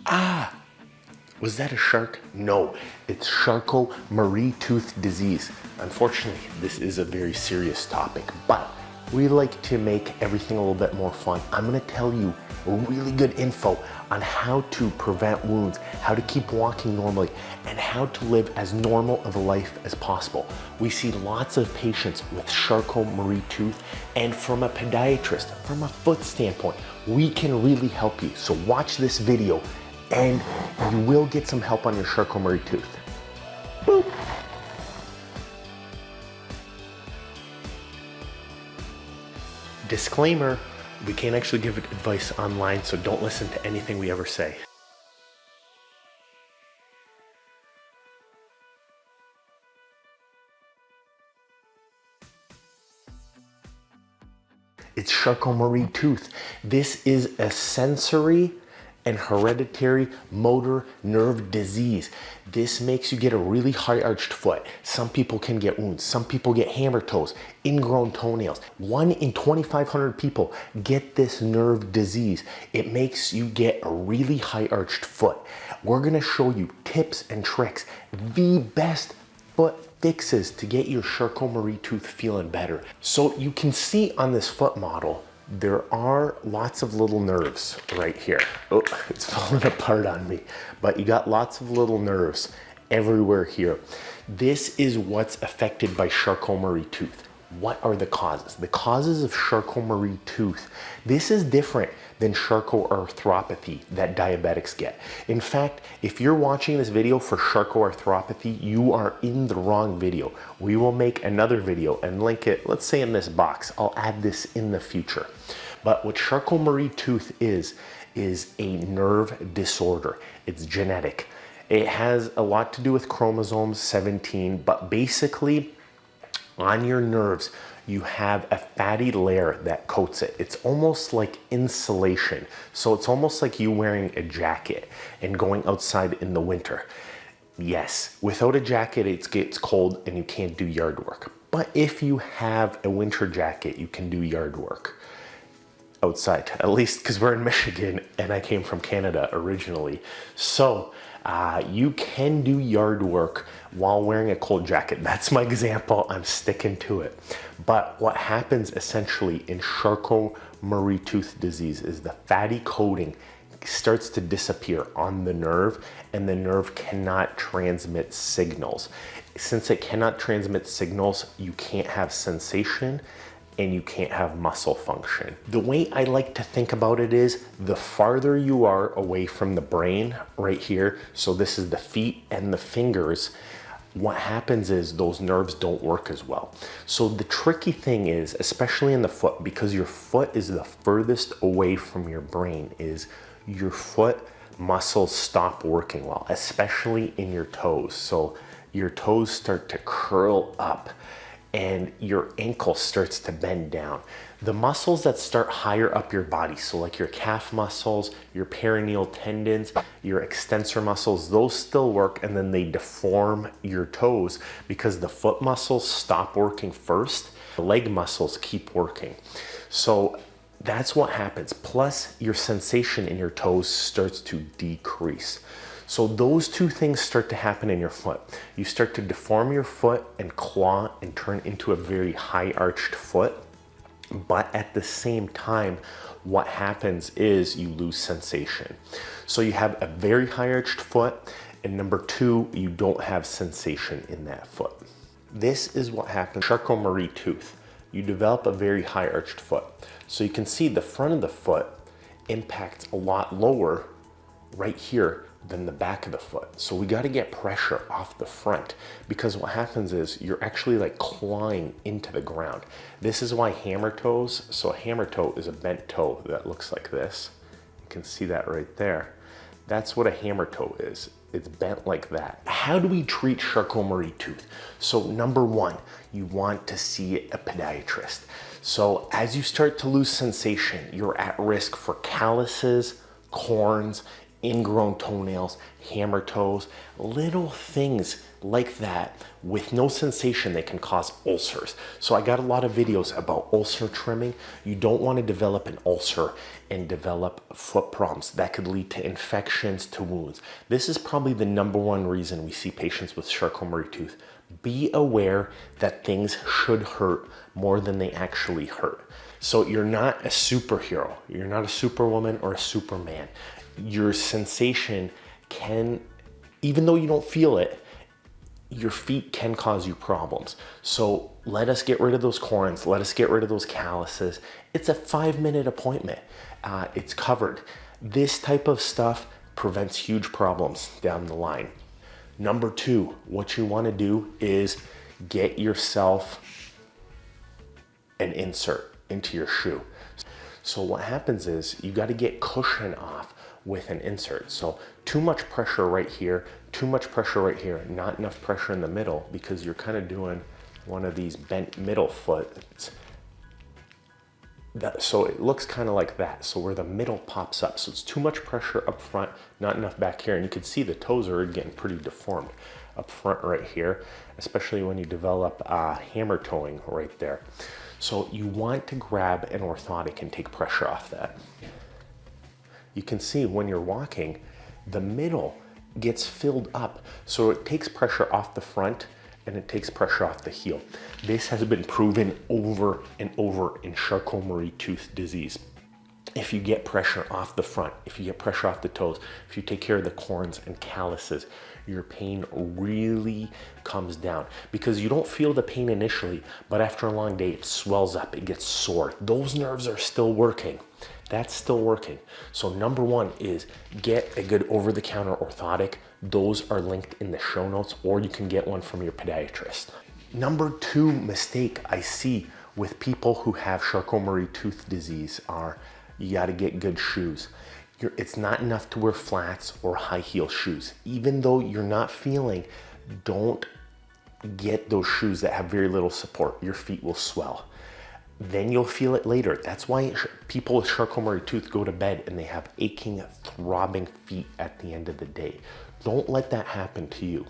Was that a shark? No, it's Charcot-Marie-Tooth disease. Unfortunately, this is a very serious topic, but we like to make everything a little bit more fun. I'm gonna tell you really good info on how to prevent wounds, how to keep walking normally, and how to live as normal of a life as possible. We see lots of patients with Charcot-Marie-Tooth, and from a podiatrist, from a foot standpoint, we can really help you. So watch this video and you will get some help on your Charcot-Marie-Tooth. Boop. Disclaimer, we can't actually give advice online, so don't listen to anything we ever say. It's Charcot-Marie-Tooth. This is a sensory and hereditary motor nerve disease. This makes you get a really high arched foot. Some people can get wounds. Some people get hammer toes, ingrown toenails. 1 in 2,500 people get this nerve disease. It makes you get a really high arched foot. We're gonna show you tips and tricks, the best foot fixes to get your Charcot-Marie-Tooth feeling better. So you can see on this foot model, there are lots of little nerves right here. Oh, it's falling apart on me. But you got lots of little nerves everywhere here. This is what's affected by Charcot-Marie-Tooth. What are the causes? The causes of Charcot-Marie-Tooth. This is different than Charcot-arthropathy that diabetics get. In fact, if you're watching this video for Charcot-arthropathy, you are in the wrong video. We will make another video and link it, let's say in this box. I'll add this in the future. But what Charcot-Marie-Tooth is a nerve disorder. It's genetic. It has a lot to do with chromosome 17, but basically, on your nerves, you have a fatty layer that coats it. It's almost like insulation. So it's almost like you wearing a jacket and going outside in the winter. Yes, without a jacket, it gets cold and you can't do yard work. But if you have a winter jacket, you can do yard work outside, at least because we're in Michigan and I came from Canada originally. So you can do yard work while wearing a cold jacket. That's my example. I'm sticking to it. But what happens essentially in Charcot-Marie-Tooth disease is the fatty coating starts to disappear on the nerve and the nerve cannot transmit signals. Since it cannot transmit signals, you can't have sensation and you can't have muscle function. The way I like to think about it is the farther you are away from the brain right here, so this is the feet and the fingers, what happens is those nerves don't work as well. So the tricky thing is, especially in the foot, because your foot is the furthest away from your brain, is your foot muscles stop working well, especially in your toes. So your toes start to curl up and your ankle starts to bend down. The muscles that start higher up your body, so like your calf muscles, your peroneal tendons, your extensor muscles, those still work and then they deform your toes because the foot muscles stop working first, the leg muscles keep working. So that's what happens. Plus your sensation in your toes starts to decrease. So those two things start to happen in your foot. You start to deform your foot and claw and turn into a very high arched foot. But at the same time, what happens is you lose sensation. So you have a very high arched foot, and number two, you don't have sensation in that foot. This is what happens in Charcot-Marie-Tooth. You develop a very high arched foot. So you can see the front of the foot impacts a lot lower right here than the back of the foot. So we got to get pressure off the front because what happens is you're actually like clawing into the ground. This is why hammer toes, so a hammer toe is a bent toe that looks like this. You can see that right there. That's what a hammer toe is. It's bent like that. How do we treat Charcot-Marie-Tooth? So number one, you want to see a podiatrist. So as you start to lose sensation, you're at risk for calluses, corns, ingrown toenails, hammer toes, little things like that with no sensation that can cause ulcers. So I got a lot of videos about ulcer trimming. You don't want to develop an ulcer and develop foot problems that could lead to infections, to wounds. This is probably the number one reason we see patients with Charcot-Marie-Tooth. Be aware that things should hurt more than they actually hurt. So you're not a superhero. You're not a superwoman or a superman. Your sensation can, even though you don't feel it, your feet can cause you problems. So let us get rid of those corns. Let us get rid of those calluses. It's a 5-minute appointment. It's covered. This type of stuff prevents huge problems down the line. Number 2, what you want to do is get yourself an insert into your shoe. So what happens is you got to get cushion off with an insert. So too much pressure right here, too much pressure right here, not enough pressure in the middle, because you're kind of doing one of these bent middle foot. So it looks kind of like that. So where the middle pops up. So it's too much pressure up front, not enough back here. And you can see the toes are getting pretty deformed up front right here, especially when you develop hammer toeing right there. So you want to grab an orthotic and take pressure off that. You can see when you're walking, the middle gets filled up. So it takes pressure off the front and it takes pressure off the heel. This has been proven over and over in Charcot-Marie-Tooth disease. If you get pressure off the front, if you get pressure off the toes, if you take care of the corns and calluses, your pain really comes down, because you don't feel the pain initially, but after a long day, it swells up, it gets sore. Those nerves are still working. That's still working. So number 1 is get a good over-the-counter orthotic. Those are linked in the show notes, or you can get one from your podiatrist. Number 2 mistake I see with people who have Charcot-Marie-Tooth disease are, you got to get good shoes. It's not enough to wear flats or high heel shoes. Even though you're not feeling, don't get those shoes that have very little support. Your feet will swell. Then you'll feel it later. That's why people with Charcot-Marie-Tooth go to bed and they have aching, throbbing feet at the end of the day. Don't let that happen to you.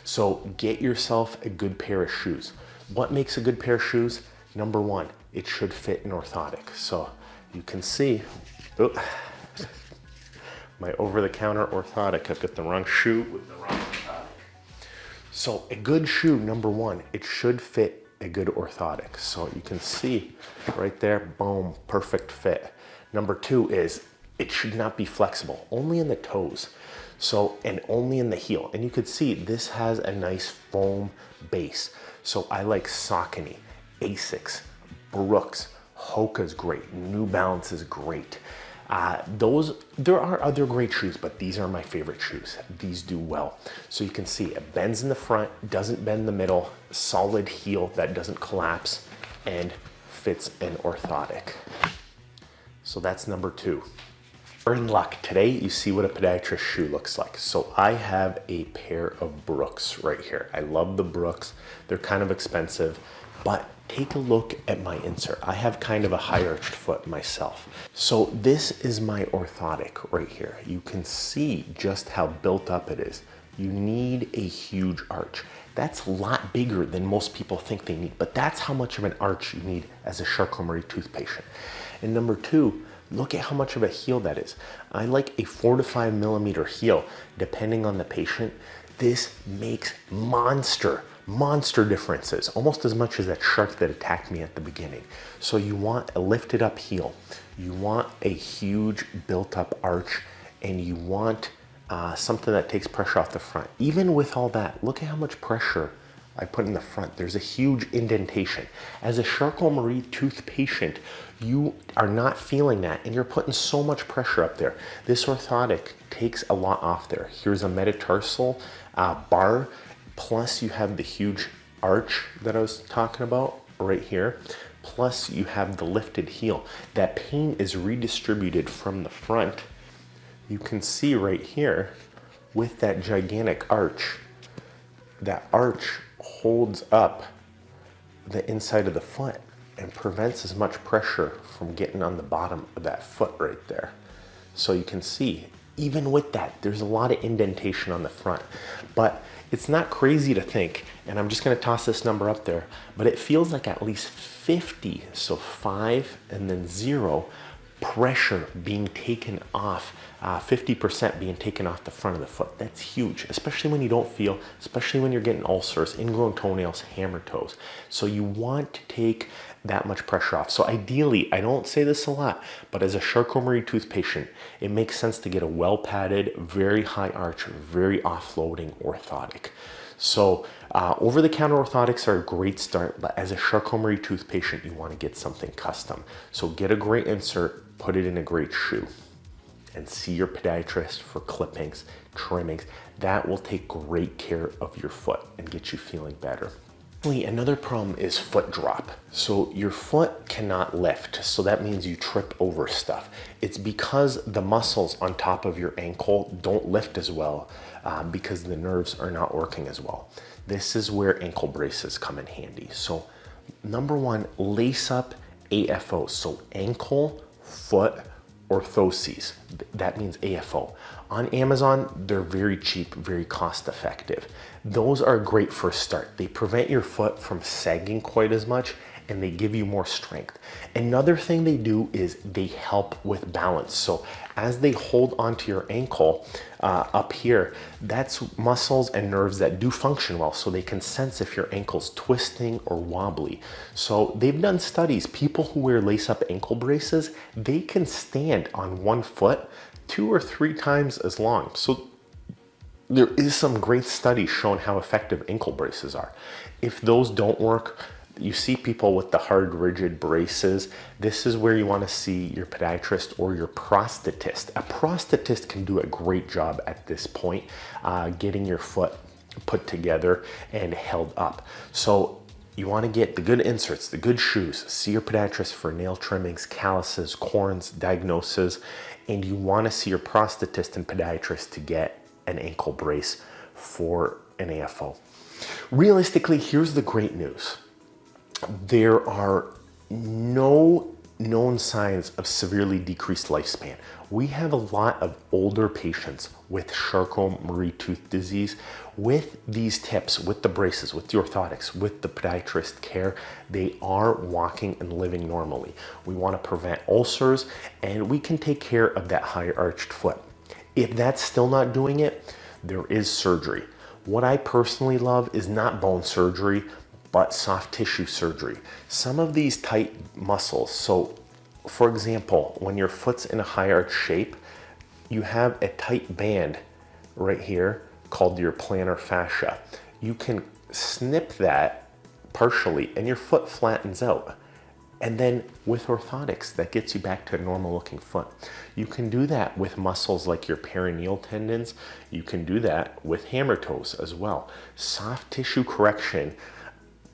So get yourself a good pair of shoes. What makes a good pair of shoes? Number 1, it should fit an orthotic. So you can see, my over-the-counter orthotic. I've got the wrong shoe with the wrong orthotic. So a good shoe, number 1, it should fit a good orthotic. So you can see right there, boom, perfect fit. Number 2 is it should not be flexible, only in the toes. So, and only in the heel. And you could see this has a nice foam base. So I like Saucony, Asics, Brooks, Hoka's great, New Balance is great. There are other great shoes, but these are my favorite shoes. These do well. So you can see it bends in the front, doesn't bend the middle, solid heel that doesn't collapse, and fits an orthotic. So that's number 2. We're in luck. Today, you see what a podiatrist shoe looks like. So I have a pair of Brooks right here. I love the Brooks. They're kind of expensive, but take a look at my insert. I have kind of a high arched foot myself. So this is my orthotic right here. You can see just how built up it is. You need a huge arch. That's a lot bigger than most people think they need, but that's how much of an arch you need as a Charcot-Marie-Tooth patient. And number 2, look at how much of a heel that is. I like a 4 to 5 millimeter heel, depending on the patient. This makes monster differences, almost as much as that shark that attacked me at the beginning. So you want a lifted up heel, you want a huge built up arch, and you want something that takes pressure off the front. Even with all that, look at how much pressure I put in the front. There's a huge indentation. As a Charcot-Marie-Tooth patient, you are not feeling that, and you're putting so much pressure up there. This orthotic takes a lot off there. Here's a metatarsal bar, plus you have the huge arch that I was talking about right here, plus you have the lifted heel. That pain is redistributed from the front. You can see right here with that gigantic arch, that arch holds up the inside of the foot and prevents as much pressure from getting on the bottom of that foot right there. So you can see Even with that, there's a lot of indentation on the front, but it's not crazy to think, and I'm just going to toss this number up there, but it feels like at least 50, so 5 and then 0, pressure being taken off, 50% being taken off the front of the foot. That's huge, especially when you don't feel, especially when you're getting ulcers, ingrown toenails, hammer toes. So you want to take that much pressure off. So ideally, I don't say this a lot, but as a Charcot-Marie Tooth patient, it makes sense to get a well-padded, very high arch, very offloading orthotic. So over-the-counter orthotics are a great start, but as a Charcot-Marie Tooth patient, you want to get something custom. So get a great insert, put it in a great shoe, and see your podiatrist for clippings, trimmings. That will take great care of your foot and get you feeling better. Another problem is foot drop. So your foot cannot lift. So that means you trip over stuff. It's because the muscles on top of your ankle don't lift as well because the nerves are not working as well. This is where ankle braces come in handy. So number one, lace up AFO. So ankle, foot, orthoses. That means AFO. On Amazon, they're very cheap, very cost effective. Those are a great first start. They prevent your foot from sagging quite as much and they give you more strength. Another thing they do is they help with balance. So as they hold onto your ankle up here, that's muscles and nerves that do function well. So they can sense if your ankle's twisting or wobbly. So they've done studies. People who wear lace-up ankle braces, they can stand on one foot 2 or 3 times as long. So there is some great studies showing how effective ankle braces are. If those don't work, you see people with the hard, rigid braces. This is where you want to see your podiatrist or your prosthetist. A prosthetist can do a great job at this point, getting your foot put together and held up. So you want to get the good inserts, the good shoes, see your podiatrist for nail trimmings, calluses, corns, diagnoses, and you want to see your prosthetist and podiatrist to get an ankle brace for an AFO. Realistically, here's the great news. There are no known signs of severely decreased lifespan. We have a lot of older patients with Charcot-Marie Tooth disease. With these tips, with the braces, with the orthotics, with the podiatrist care, they are walking and living normally. We want to prevent ulcers and we can take care of that high arched foot. If that's still not doing it, there is surgery. What I personally love is not bone surgery, but soft tissue surgery. Some of these tight muscles, so for example, when your foot's in a high arch shape, you have a tight band right here called your plantar fascia. You can snip that partially and your foot flattens out. And then with orthotics, that gets you back to a normal looking foot. You can do that with muscles like your peroneal tendons. You can do that with hammer toes as well. Soft tissue correction.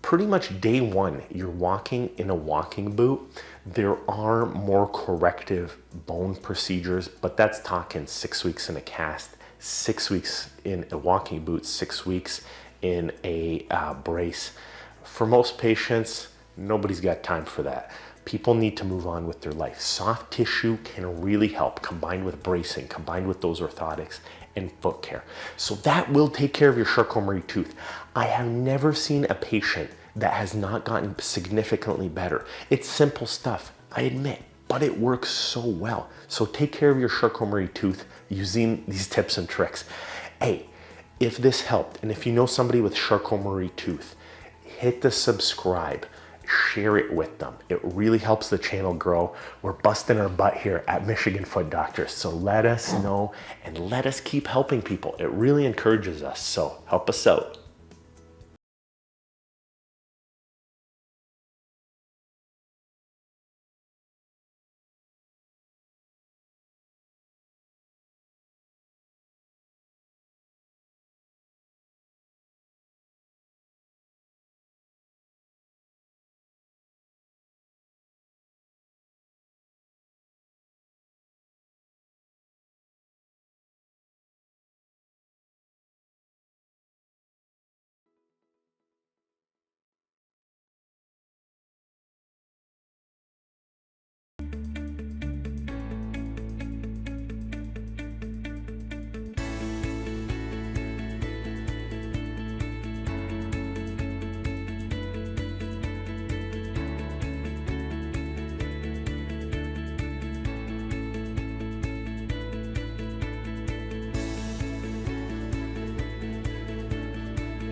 Pretty much day one, you're walking in a walking boot. There are more corrective bone procedures, but that's talking 6 weeks in a cast, 6 weeks in a walking boot, 6 weeks in a brace. For most patients, nobody's got time for that. People need to move on with their life. Soft tissue can really help, combined with bracing, combined with those orthotics and foot care. So that will take care of your Charcot-Marie Tooth. I have never seen a patient that has not gotten significantly better. It's simple stuff, I admit, but it works so well. So take care of your Charcot-Marie Tooth using these tips and tricks. Hey, if this helped, and if you know somebody with Charcot-Marie Tooth, hit the subscribe. Share it with them. It really helps the channel grow. We're busting our butt here at Michigan Foot Doctors. So let us know and let us keep helping people. It really encourages us. So help us out.